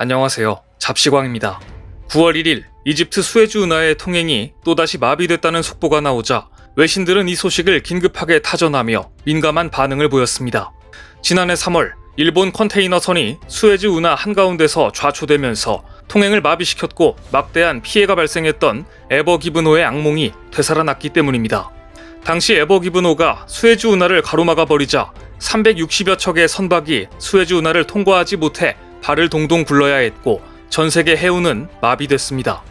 안녕하세요. 잡시광입니다. 9월 1일 이집트 수에즈 운하의 통행이 또다시 마비됐다는 속보가 나오자 외신들은 이 소식을 긴급하게 타전하며 민감한 반응을 보였습니다. 지난해 3월 일본 컨테이너선이 수에즈 운하 한가운데서 좌초되면서 통행을 마비시켰고 막대한 피해가 발생했던 에버 기브노의 악몽이 되살아났기 때문입니다. 당시 에버 기브노가 수에즈 운하를 가로막아 버리자 360여 척의 선박이 수에즈 운하를 통과하지 못해 발을 동동 굴러야 했고 전 세계 해운은 마비됐습니다.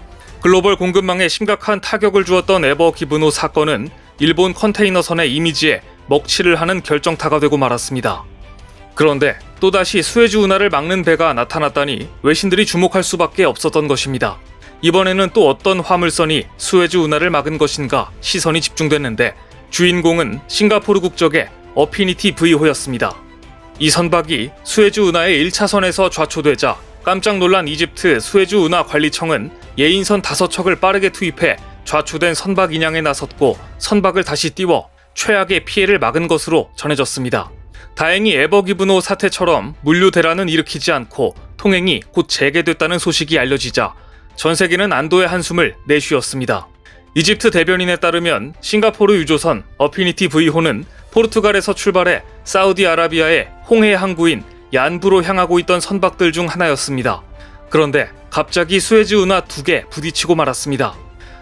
글로벌 공급망에 심각한 타격을 주었던 에버 기브노 사건은 일본 컨테이너선의 이미지에 먹칠을 하는 결정타가 되고 말았습니다. 그런데 또다시 수에즈 운하를 막는 배가 나타났다니 외신들이 주목할 수밖에 없었던 것입니다. 이번에는 또 어떤 화물선이 수에즈 운하를 막은 것인가 시선이 집중됐는데 주인공은 싱가포르 국적의 어피니티 V호였습니다. 이 선박이 수에즈 운하의 1차선에서 좌초되자 깜짝 놀란 이집트 수에즈 운하 관리청은 예인선 5척을 빠르게 투입해 좌초된 선박 인양에 나섰고 선박을 다시 띄워 최악의 피해를 막은 것으로 전해졌습니다. 다행히 에버 기브노 사태처럼 물류 대란은 일으키지 않고 통행이 곧 재개됐다는 소식이 알려지자 전 세계는 안도의 한숨을 내쉬었습니다. 이집트 대변인에 따르면 싱가포르 유조선 어피니티 V호는 포르투갈에서 출발해 사우디아라비아의 홍해 항구인 얀부로 향하고 있던 선박들 중 하나였습니다. 그런데 갑자기 수에즈 운하 2개 부딪히고 말았습니다.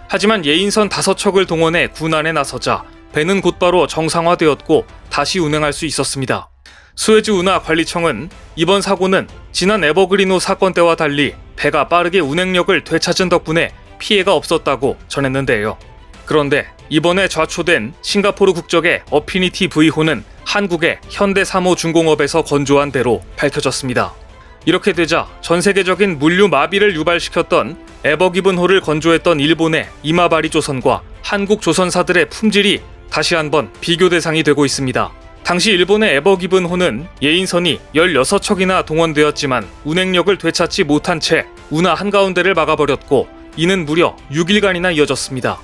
하지만 예인선 5척을 동원해 군안에 나서자 배는 곧바로 정상화되었고 다시 운행할 수 있었습니다. 수에즈 운하 관리청은 이번 사고는 지난 에버그리노 사건 때와 달리 배가 빠르게 운행력을 되찾은 덕분에 피해가 없었다고 전했는데요. 그런데 이번에 좌초된 싱가포르 국적의 어피니티 V호는 한국의 현대사모중공업에서 건조한 배로 밝혀졌습니다. 이렇게 되자 전 세계적인 물류 마비를 유발시켰던 에버기븐호를 건조했던 일본의 이마바리 조선과 한국 조선사들의 품질이 다시 한번 비교 대상이 되고 있습니다. 당시 일본의 에버기븐호는 예인선이 16척이나 동원되었지만 운행력을 되찾지 못한 채 운하 한가운데를 막아버렸고 이는 무려 6일간이나 이어졌습니다.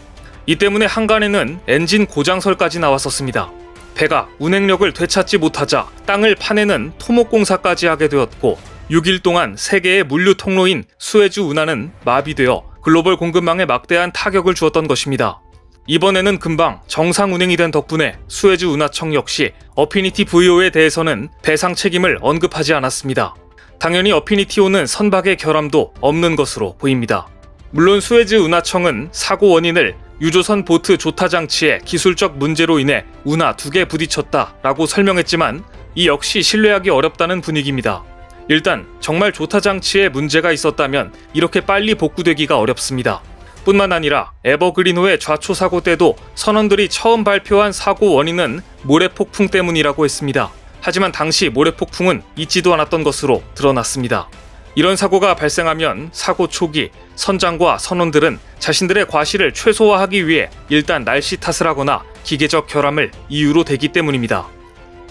이 때문에 한간에는 엔진 고장설까지 나왔었습니다. 배가 운행력을 되찾지 못하자 땅을 파내는 토목공사까지 하게 되었고 6일 동안 세계의 물류 통로인 수에즈 운하는 마비되어 글로벌 공급망에 막대한 타격을 주었던 것입니다. 이번에는 금방 정상 운행이 된 덕분에 수에즈 운하청 역시 어피니티 V호에 대해서는 배상 책임을 언급하지 않았습니다. 당연히 어피니티호는 선박의 결함도 없는 것으로 보입니다. 물론 수에즈 운하청은 사고 원인을 유조선 보트 조타 장치의 기술적 문제로 인해 운하 2개 부딪혔다라고 설명했지만 이 역시 신뢰하기 어렵다는 분위기입니다. 일단 정말 조타 장치에 문제가 있었다면 이렇게 빨리 복구되기가 어렵습니다. 뿐만 아니라 에버그리노의 좌초 사고 때도 선원들이 처음 발표한 사고 원인은 모래폭풍 때문이라고 했습니다. 하지만 당시 모래폭풍은 있지도 않았던 것으로 드러났습니다. 이런 사고가 발생하면 사고 초기 선장과 선원들은 자신들의 과실을 최소화하기 위해 일단 날씨 탓을 하거나 기계적 결함을 이유로 대기 때문입니다.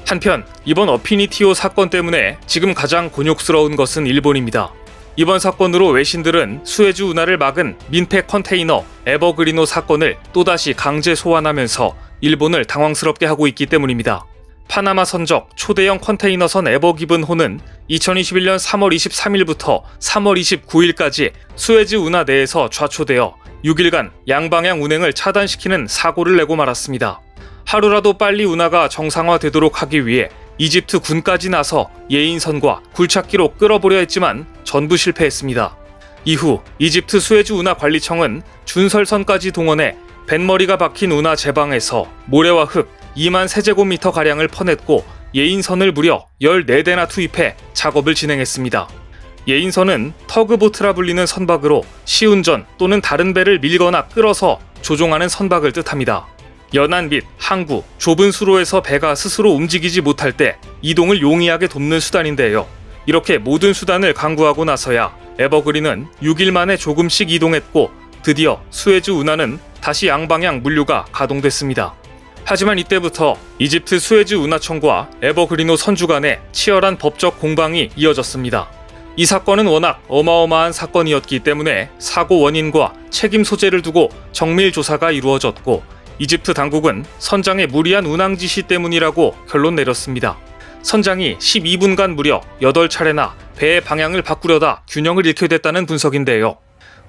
한편 이번 어피니티호 사건 때문에 지금 가장 곤욕스러운 것은 일본입니다. 이번 사건으로 외신들은 수에즈 운하를 막은 민폐 컨테이너 에버그리노 사건을 또다시 강제 소환하면서 일본을 당황스럽게 하고 있기 때문입니다. 파나마 선적 초대형 컨테이너선 에버기븐호는 2021년 3월 23일부터 3월 29일까지 수에즈 운하 내에서 좌초되어 6일간 양방향 운행을 차단시키는 사고를 내고 말았습니다. 하루라도 빨리 운하가 정상화되도록 하기 위해 이집트 군까지 나서 예인선과 굴착기로 끌어보려 했지만 전부 실패했습니다. 이후 이집트 수에즈 운하 관리청은 준설선까지 동원해 뱃머리가 박힌 운하 제방에서 모래와 흙 2만 세제곱미터가량을 퍼냈고 예인선을 무려 14대나 투입해 작업을 진행했습니다. 예인선은 터그보트라 불리는 선박으로 시운전 또는 다른 배를 밀거나 끌어서 조종하는 선박을 뜻합니다. 연안 및 항구, 좁은 수로에서 배가 스스로 움직이지 못할 때 이동을 용이하게 돕는 수단인데요. 이렇게 모든 수단을 강구하고 나서야 에버그린은 6일 만에 조금씩 이동했고 드디어 수에즈 운하는 다시 양방향 물류가 가동됐습니다. 하지만 이때부터 이집트 수에즈 운하청과 에버그리노 선주 간의 치열한 법적 공방이 이어졌습니다. 이 사건은 워낙 어마어마한 사건이었기 때문에 사고 원인과 책임 소재를 두고 정밀 조사가 이루어졌고 이집트 당국은 선장의 무리한 운항 지시 때문이라고 결론 내렸습니다. 선장이 12분간 무려 8차례나 배의 방향을 바꾸려다 균형을 잃게 됐다는 분석인데요.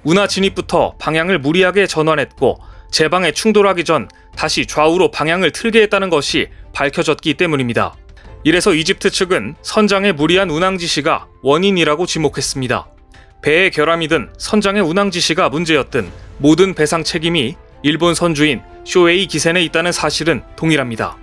운하 진입부터 방향을 무리하게 전환했고 제방에 충돌하기 전 다시 좌우로 방향을 틀게 했다는 것이 밝혀졌기 때문입니다. 이래서 이집트 측은 선장의 무리한 운항 지시가 원인이라고 지목했습니다. 배의 결함이든 선장의 운항 지시가 문제였든 모든 배상 책임이 일본 선주인 쇼에이 기센에 있다는 사실은 동일합니다.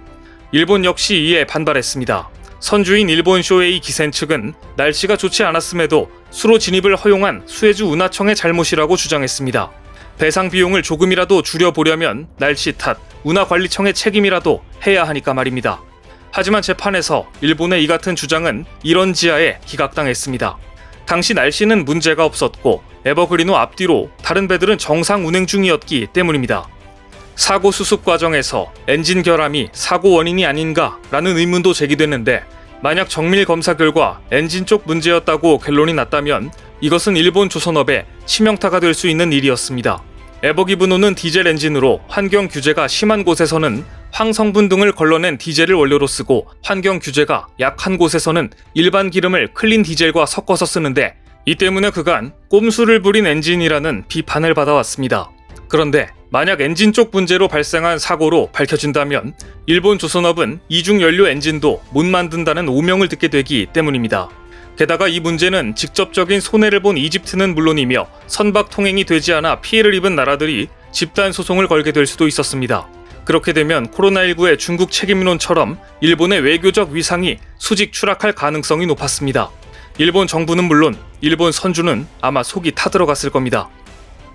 일본 역시 이에 반발했습니다. 선주인 일본 쇼에이 기센 측은 날씨가 좋지 않았음에도 수로 진입을 허용한 수에즈 운하청의 잘못이라고 주장했습니다. 배상 비용을 조금이라도 줄여보려면 날씨 탓, 운하관리청의 책임이라도 해야 하니까 말입니다. 하지만 재판에서 일본의 이 같은 주장은 이런 지하에 기각당했습니다. 당시 날씨는 문제가 없었고 에버그리노 앞뒤로 다른 배들은 정상 운행 중이었기 때문입니다. 사고 수습 과정에서 엔진 결함이 사고 원인이 아닌가라는 의문도 제기됐는데 만약 정밀 검사 결과 엔진 쪽 문제였다고 결론이 났다면 이것은 일본 조선업에 치명타가 될 수 있는 일이었습니다. 에버기브노는 디젤 엔진으로 환경 규제가 심한 곳에서는 황성분 등을 걸러낸 디젤을 원료로 쓰고 환경 규제가 약한 곳에서는 일반 기름을 클린 디젤과 섞어서 쓰는데 이 때문에 그간 꼼수를 부린 엔진이라는 비판을 받아왔습니다. 그런데 만약 엔진 쪽 문제로 발생한 사고로 밝혀진다면 일본 조선업은 이중 연료 엔진도 못 만든다는 오명을 듣게 되기 때문입니다. 게다가 이 문제는 직접적인 손해를 본 이집트는 물론이며 선박 통행이 되지 않아 피해를 입은 나라들이 집단 소송을 걸게 될 수도 있었습니다. 그렇게 되면 코로나19의 중국 책임론처럼 일본의 외교적 위상이 수직 추락할 가능성이 높았습니다. 일본 정부는 물론 일본 선주는 아마 속이 타들어갔을 겁니다.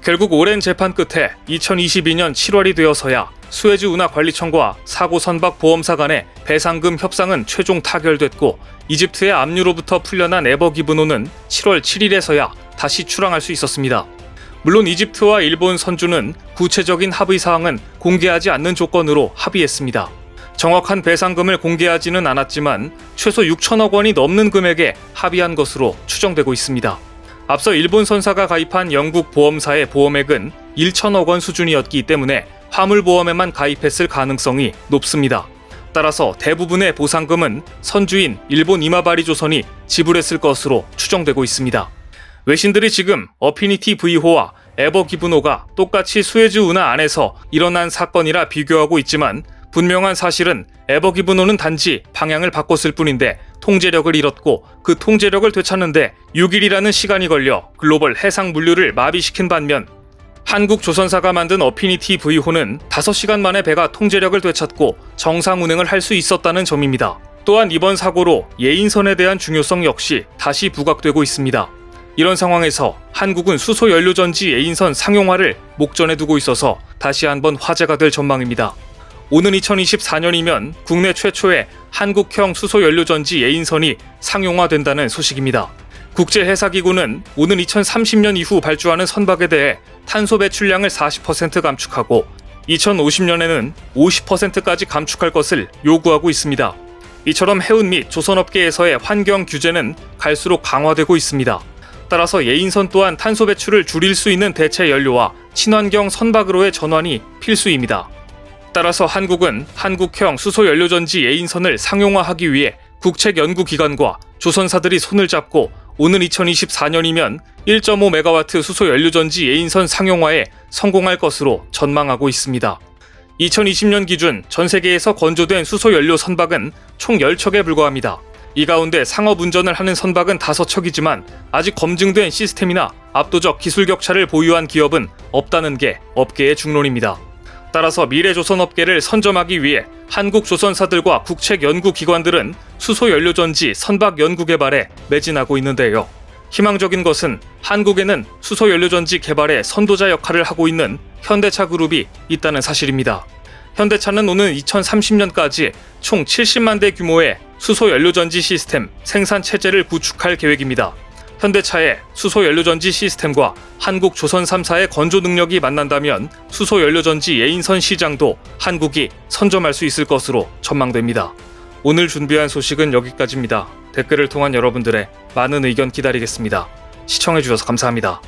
결국 오랜 재판 끝에 2022년 7월이 되어서야 수에즈 운하관리청과 사고 선박 보험사 간의 배상금 협상은 최종 타결됐고 이집트의 압류로부터 풀려난 에버기브노는 7월 7일에서야 다시 출항할 수 있었습니다. 물론 이집트와 일본 선주는 구체적인 합의 사항은 공개하지 않는 조건으로 합의했습니다. 정확한 배상금을 공개하지는 않았지만 최소 6천억 원이 넘는 금액에 합의한 것으로 추정되고 있습니다. 앞서 일본 선사가 가입한 영국 보험사의 보험액은 1천억 원 수준이었기 때문에 화물보험에만 가입했을 가능성이 높습니다. 따라서 대부분의 보상금은 선주인 일본 이마바리조선이 지불했을 것으로 추정되고 있습니다. 외신들이 지금 어피니티 V호와 에버기브노가 똑같이 수에즈 운하 안에서 일어난 사건이라 비교하고 있지만 분명한 사실은 에버기브노는 단지 방향을 바꿨을 뿐인데 통제력을 잃었고 그 통제력을 되찾는데 6일이라는 시간이 걸려 글로벌 해상 물류를 마비시킨 반면 한국 조선사가 만든 어피니티 V호는 5시간 만에 배가 통제력을 되찾고 정상 운행을 할 수 있었다는 점입니다. 또한 이번 사고로 예인선에 대한 중요성 역시 다시 부각되고 있습니다. 이런 상황에서 한국은 수소 연료전지 예인선 상용화를 목전에 두고 있어서 다시 한번 화제가 될 전망입니다. 오는 2024년이면 국내 최초의 한국형 수소연료전지 예인선이 상용화된다는 소식입니다. 국제해사기구는 오는 2030년 이후 발주하는 선박에 대해 탄소 배출량을 40% 감축하고 2050년에는 50%까지 감축할 것을 요구하고 있습니다. 이처럼 해운 및 조선업계에서의 환경 규제는 갈수록 강화되고 있습니다. 따라서 예인선 또한 탄소 배출을 줄일 수 있는 대체 연료와 친환경 선박으로의 전환이 필수입니다. 따라서 한국은 한국형 수소연료전지 예인선을 상용화하기 위해 국책연구기관과 조선사들이 손을 잡고 오는 2024년이면 1.5MW 수소연료전지 예인선 상용화에 성공할 것으로 전망하고 있습니다. 2020년 기준 전 세계에서 건조된 수소연료 선박은 총 10척에 불과합니다. 이 가운데 상업운전을 하는 선박은 5척이지만 아직 검증된 시스템이나 압도적 기술 격차를 보유한 기업은 없다는 게 업계의 중론입니다. 따라서 미래 조선업계를 선점하기 위해 한국 조선사들과 국책연구기관들은 수소연료전지 선박 연구 개발에 매진하고 있는데요. 희망적인 것은 한국에는 수소연료전지 개발의 선도자 역할을 하고 있는 현대차 그룹이 있다는 사실입니다. 현대차는 오는 2030년까지 총 70만 대 규모의 수소연료전지 시스템 생산 체제를 구축할 계획입니다. 현대차의 수소연료전지 시스템과 한국 조선 3사의 건조 능력이 만난다면 수소연료전지 예인선 시장도 한국이 선점할 수 있을 것으로 전망됩니다. 오늘 준비한 소식은 여기까지입니다. 댓글을 통한 여러분들의 많은 의견 기다리겠습니다. 시청해주셔서 감사합니다.